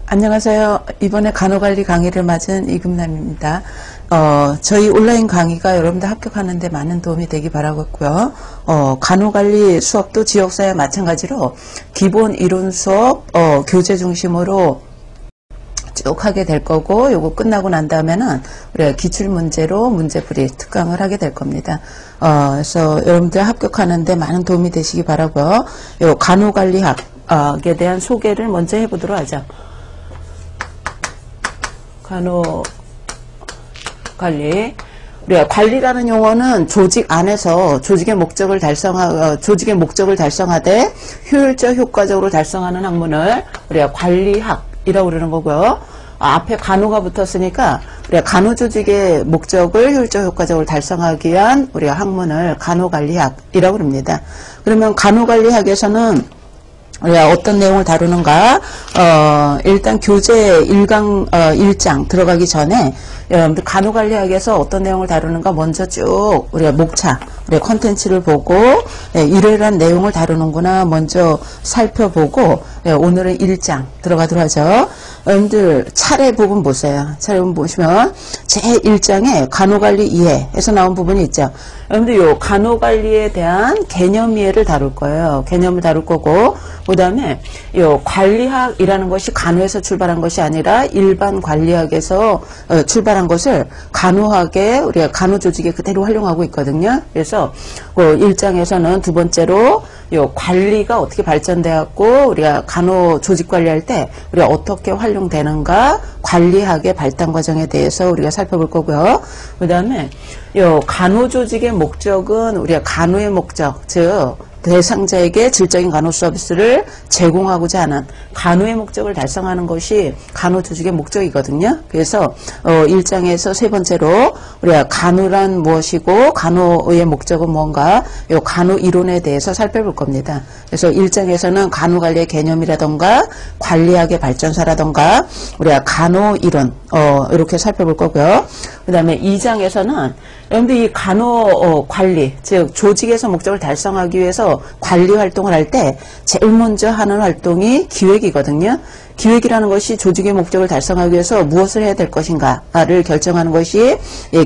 안녕하세요. 이번에 간호관리 강의를 맞은 이금남입니다. 저희 온라인 강의가 여러분들 합격하는데 많은 도움이 되기 바라겠고요. 간호관리 수업도 지역사회 마찬가지로 기본 이론 수업, 교재 중심으로 쭉 하게 될 거고, 요거 끝나고 난 다음에는 우리가 기출문제로 문제풀이 특강을 하게 될 겁니다. 그래서 여러분들 합격하는데 많은 도움이 되시기 바라고요. 요 간호관리학에 대한 소개를 먼저 해보도록 하죠. 간호관리. 우리가 관리라는 용어는 조직 안에서 조직의 목적을 달성하되 효율적 효과적으로 달성하는 학문을 우리가 관리학이라고 그러는 거고요. 앞에 간호가 붙었으니까 우리가 간호조직의 목적을 효율적 효과적으로 달성하기 위한 우리가 학문을 간호관리학이라고 합니다. 그러면 간호관리학에서는 우리가 어떤 내용을 다루는가? 일단 교재 1장 들어가기 전에 여러분들 간호관리학에서 어떤 내용을 다루는가 먼저 쭉 우리가 목차, 우리가 컨텐츠를 보고 이러이러한 내용을 다루는구나 먼저 살펴보고 오늘은 1장 들어가도록 하죠. 여러분들 차례 부분 보세요. 차례 부분 보시면 제1장에 간호관리 이해에서 나온 부분이 있죠. 여러분들 요 간호관리에 대한 개념 이해를 다룰 거예요. 개념을 다룰 거고, 그 다음에 요 관리학이라는 것이 간호에서 출발한 것이 아니라 일반 관리학에서 출발한 것을 간호학에 우리가 간호조직에 그대로 활용하고 있거든요. 그래서 그 1장에서는 두 번째로 요 관리가 어떻게 발전되었고 우리가 간호조직 관리할 때 우리가 어떻게 활용되는가, 관리학의 발달 과정에 대해서 우리가 살펴볼 거고요. 그 다음에 요 간호조직의 목적은 우리가 간호의 목적, 즉 대상자에게 질적인 간호 서비스를 제공하고자 하는 간호의 목적을 달성하는 것이 간호조직의 목적이거든요. 그래서 1장에서 세 번째로 우리가 간호란 무엇이고 간호의 목적은 뭔가, 이 간호 이론에 대해서 살펴볼 겁니다. 그래서 1장에서는 간호관리의 개념이라던가 관리학의 발전사라던가 우리가 간호 이론 이렇게 살펴볼 거고요. 그 다음에 2장에서는 여러분들 이 간호 관리, 즉 조직에서 목적을 달성하기 위해서 관리 활동을 할 때 제일 먼저 하는 활동이 기획이거든요. 기획이라는 것이 조직의 목적을 달성하기 위해서 무엇을 해야 될 것인가를 결정하는 것이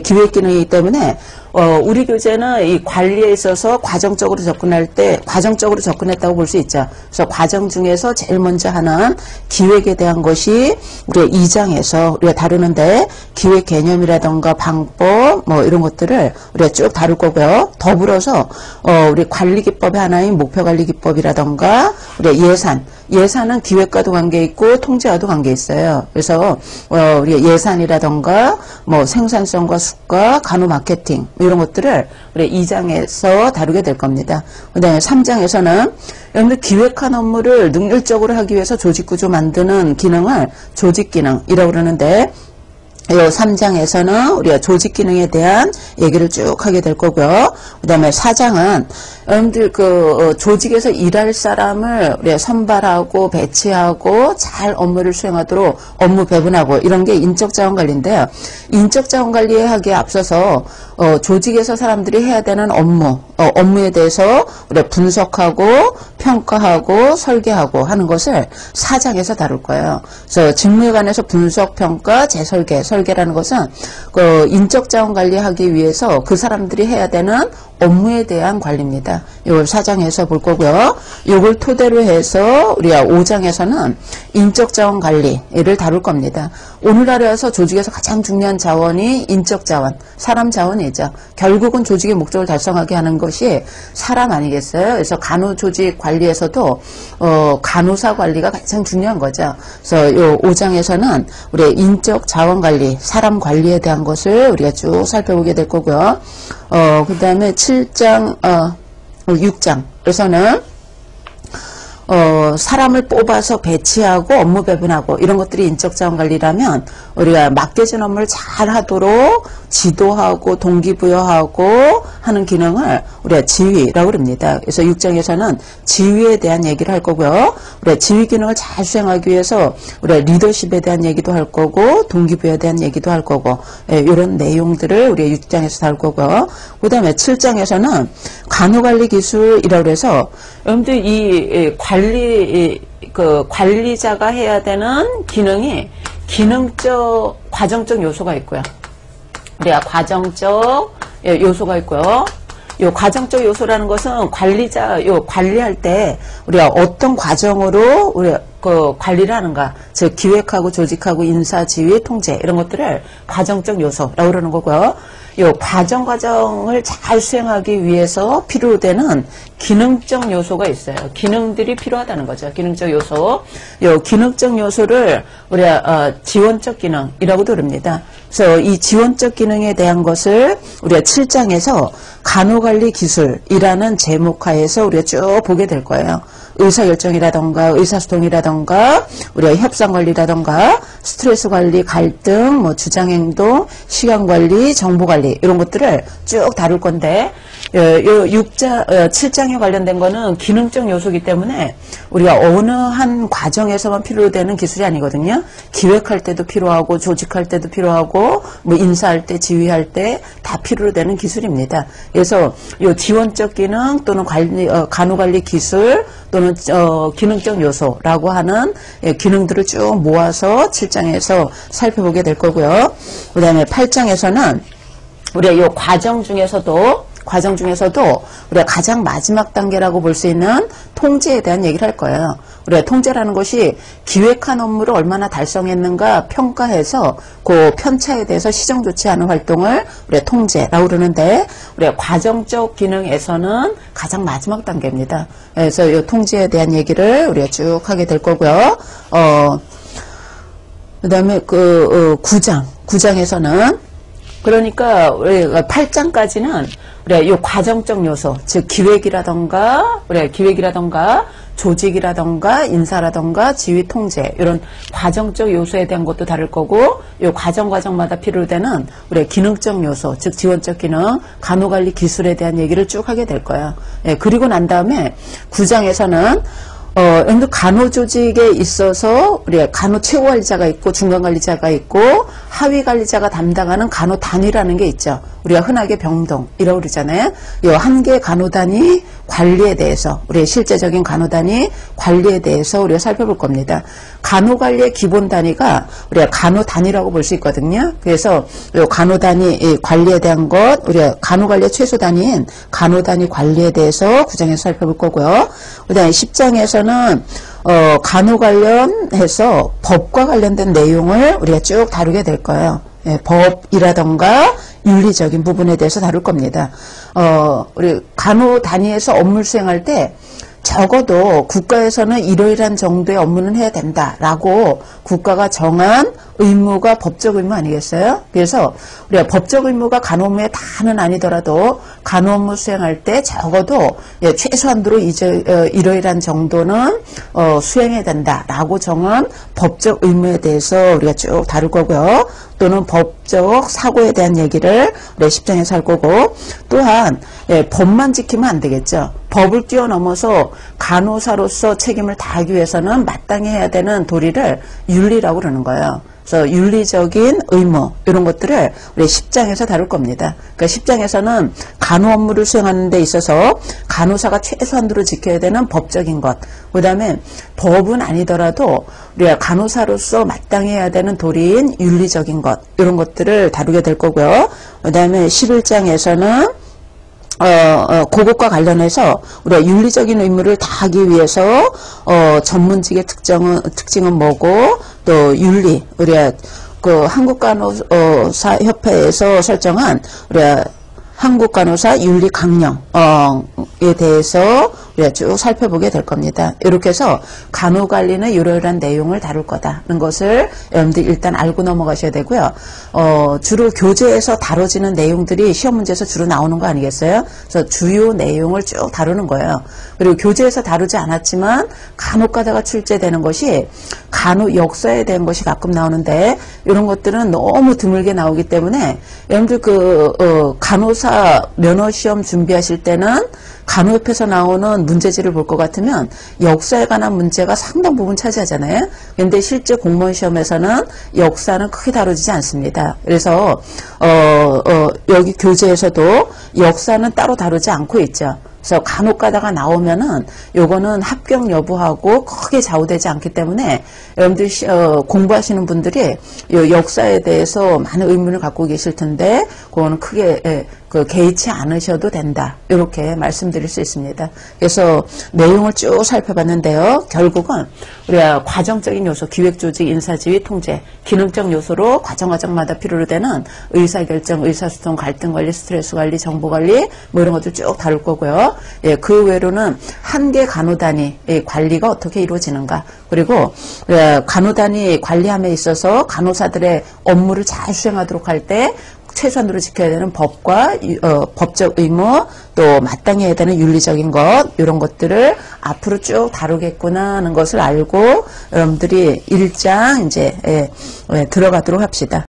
기획 기능이기 때문에 우리 교재는 이 관리에 있어서 과정적으로 접근했다고 볼 수 있죠. 그래서 과정 중에서 제일 먼저 하는 기획에 대한 것이 우리가 2장에서 우리가 다루는데 기획 개념이라던가 방법 뭐 이런 것들을 우리가 쭉 다룰 거고요. 더불어서 우리 관리기법의 하나인 목표관리기법이라던가 우리가 예산은 기획과도 관계 있고 통제와도 관계 있어요. 그래서 우리가 예산이라던가 뭐 생산성과 수가, 간호 마케팅 이런 것들을 우리 2장에서 다루게 될 겁니다. 그 다음에 3장에서는 여러분들 기획한 업무를 능률적으로 하기 위해서 조직구조 만드는 기능을 조직기능이라고 그러는데, 이 3장에서는 우리가 조직 기능에 대한 얘기를 쭉 하게 될 거고요. 그 다음에 4장은 여러분들 조직에서 일할 사람을 우리가 선발하고 배치하고 잘 업무를 수행하도록 업무 배분하고 이런 게 인적자원 관리인데요. 인적자원 관리하기에 앞서서 조직에서 사람들이 해야 되는 업무에 대해서 우리가 분석하고 평가하고 설계하고 하는 것을 4장에서 다룰 거예요. 그래서 직무에 관해서 분석, 평가, 설계라는 것은 인적자원 관리하기 위해서 그 사람들이 해야 되는 업무에 대한 관리입니다. 이걸 4장에서 볼 거고요. 이걸 토대로 해서 우리가 5장에서는 인적자원 관리를 다룰 겁니다. 오늘날에 와서 조직에서 가장 중요한 자원이 인적자원, 사람 자원이죠. 결국은 조직의 목적을 달성하게 하는 것이 사람 아니겠어요? 그래서 간호조직 관리에서도 간호사 관리가 가장 중요한 거죠. 그래서 이 5장에서는 우리의 인적자원 관리, 사람 관리에 대한 것을 우리가 쭉 살펴보게 될 거고요. 그 다음에 7장, 6장에서는 사람을 뽑아서 배치하고 업무 배분하고 이런 것들이 인적자원 관리라면 우리가 맡겨진 업무를 잘 하도록 지도하고 동기부여하고 하는 기능을 우리가 지휘라고 합니다. 그래서 6장에서는 지휘에 대한 얘기를 할 거고요. 우리가 지휘 기능을 잘 수행하기 위해서 우리가 리더십에 대한 얘기도 할 거고 동기부여에 대한 얘기도 할 거고 이런 내용들을 우리가 6장에서 다룰 거고요. 그 다음에 7장에서는 간호관리 기술이라고 해서 여러분들 이 관리 그 관리자가 해야 되는 기능이 기능적, 과정적 요소가 있고요. 우리가 과정적 요소가 있고요. 요 과정적 요소라는 것은 관리할 때 우리가 어떤 과정으로 우리가 그 관리를 하는가, 즉 기획하고 조직하고 인사, 지휘, 통제 이런 것들을 과정적 요소라고 그러는 거고요. 요 과정을 잘 수행하기 위해서 필요로 되는 기능적 요소가 있어요. 기능들이 필요하다는 거죠. 기능적 요소. 요 기능적 요소를 우리가 지원적 기능이라고도 그럽니다. 그래서 이 지원적 기능에 대한 것을 우리가 7장에서 간호관리 기술이라는 제목하에서 우리가 쭉 보게 될 거예요. 의사결정이라던가 의사소통이라던가 우리가 협상관리라던가 스트레스관리, 갈등, 뭐 주장행동, 시간관리, 정보관리 이런 것들을 쭉 다룰 건데 요 7장에 관련된 거는 기능적 요소이기 때문에 우리가 어느 한 과정에서만 필요로 되는 기술이 아니거든요. 기획할 때도 필요하고 조직할 때도 필요하고 뭐 인사할 때 지휘할 때 다 필요로 되는 기술입니다. 그래서 요 지원적 기능 또는 간호관리 기술 또는 기능적 요소라고 하는 기능들을 쭉 모아서 7장에서 살펴보게 될 거고요. 그 다음에 8장에서는 우리가 요 과정 중에서도 우리가 가장 마지막 단계라고 볼 수 있는 통제에 대한 얘기를 할 거예요. 우리가 통제라는 것이 기획한 업무를 얼마나 달성했는가 평가해서 그 편차에 대해서 시정 조치하는 활동을 우리가 통제라고 그러는데 우리가 과정적 기능에서는 가장 마지막 단계입니다. 그래서 이 통제에 대한 얘기를 우리가 쭉 하게 될 거고요. 그 다음에 9장에서는 그러니까 우리가 8장까지는 우리가 이 과정적 요소, 즉 기획이라던가 조직이라던가 인사라던가 지휘 통제 이런 과정적 요소에 대한 것도 다룰 거고 이 과정마다 필요로 되는 우리의 기능적 요소, 즉 지원적 기능, 간호관리 기술에 대한 얘기를 쭉 하게 될 거예요. 그리고 난 다음에 9장에서는 간호조직에 있어서 우리 간호 최고관리자가 있고 중간관리자가 있고 하위관리자가 담당하는 간호단위라는 게 있죠. 우리가 흔하게 병동이라고 그러잖아요. 이 한 개 간호단위 관리에 대해서 우리의 실제적인 간호단위 관리에 대해서 우리가 살펴볼 겁니다. 간호관리의 기본 단위가 우리가 간호단위라고 볼 수 있거든요. 그래서 이 간호단위 관리에 대한 것, 우리가 간호관리의 최소 단위인 간호단위 관리에 대해서 9장에서 살펴볼 거고요. 그 다음에 10장에서는 간호 관련해서 법과 관련된 내용을 우리가 쭉 다루게 될 거예요. 법이라던가 윤리적인 부분에 대해서 다룰 겁니다. 우리 간호 단위에서 업무를 수행할 때 적어도 국가에서는 이러이러한 정도의 업무는 해야 된다라고 국가가 정한 의무가 법적 의무 아니겠어요? 그래서 우리가 법적 의무가 간호 업무의 다는 아니더라도 간호 업무 수행할 때 적어도 최소한도로 이러이러한 정도는 수행해야 된다라고 정한 법적 의무에 대해서 우리가 쭉 다룰 거고요. 또는 법적 사고에 대한 얘기를 우리 10장에서 할 거고 또한 법만 지키면 안 되겠죠. 법을 뛰어넘어서 간호사로서 책임을 다하기 위해서는 마땅히 해야 되는 도리를 윤리라고 그러는 거예요. 그래서 윤리적인 의무 이런 것들을 우리 10장에서 다룰 겁니다. 그러니까 10장에서는 간호 업무를 수행하는 데 있어서 간호사가 최소한도로 지켜야 되는 법적인 것, 그 다음에 법은 아니더라도 우리가 간호사로서 마땅히 해야 되는 도리인 윤리적인 것 이런 것들을 다루게 될 거고요. 그 다음에 11장에서는 그것과 관련해서 우리가 윤리적인 의무를 다하기 위해서 전문직의 특징은 뭐고 또 윤리 우리가 그 한국간호사 협회에서 설정한 우리가 한국간호사 윤리 강령에 대해서 우리가 쭉 살펴보게 될 겁니다. 이렇게 해서 간호관리는 이러이러한 내용을 다룰 거다는 것을 여러분들 일단 알고 넘어가셔야 되고요. 주로 교재에서 다뤄지는 내용들이 시험 문제에서 주로 나오는 거 아니겠어요? 그래서 주요 내용을 쭉 다루는 거예요. 그리고 교재에서 다루지 않았지만 간혹 가다가 출제되는 것이 간호 역사에 대한 것이 가끔 나오는데 이런 것들은 너무 드물게 나오기 때문에 여러분들 간호사 면허시험 준비하실 때는 간호협에서 나오는 문제지를 볼 것 같으면 역사에 관한 문제가 상당 부분 차지하잖아요. 그런데 실제 공무원 시험에서는 역사는 크게 다뤄지지 않습니다. 그래서 여기 교재에서도 역사는 따로 다루지 않고 있죠. 그래서 간혹 가다가 나오면은 요거는 합격 여부하고 크게 좌우되지 않기 때문에 여러분들 공부하시는 분들이 요 역사에 대해서 많은 의문을 갖고 계실 텐데 그거는 크게 개의치 않으셔도 된다. 이렇게 말씀드릴 수 있습니다. 그래서 내용을 쭉 살펴봤는데요. 결국은 우리가 과정적인 요소, 기획조직, 인사지휘, 통제, 기능적 요소로 과정마다 필요로 되는 의사결정, 의사소통, 갈등관리, 스트레스관리, 정보관리 뭐 이런 것들 쭉 다룰 거고요. 예, 그 외로는 한 개 간호단위 관리가 어떻게 이루어지는가, 그리고 간호단위 관리함에 있어서 간호사들의 업무를 잘 수행하도록 할 때 최선으로 지켜야 되는 법과 법적 의무, 또 마땅히 해야 되는 윤리적인 것, 이런 것들을 앞으로 쭉 다루겠구나 하는 것을 알고 여러분들이 1장 이제 들어가도록 합시다.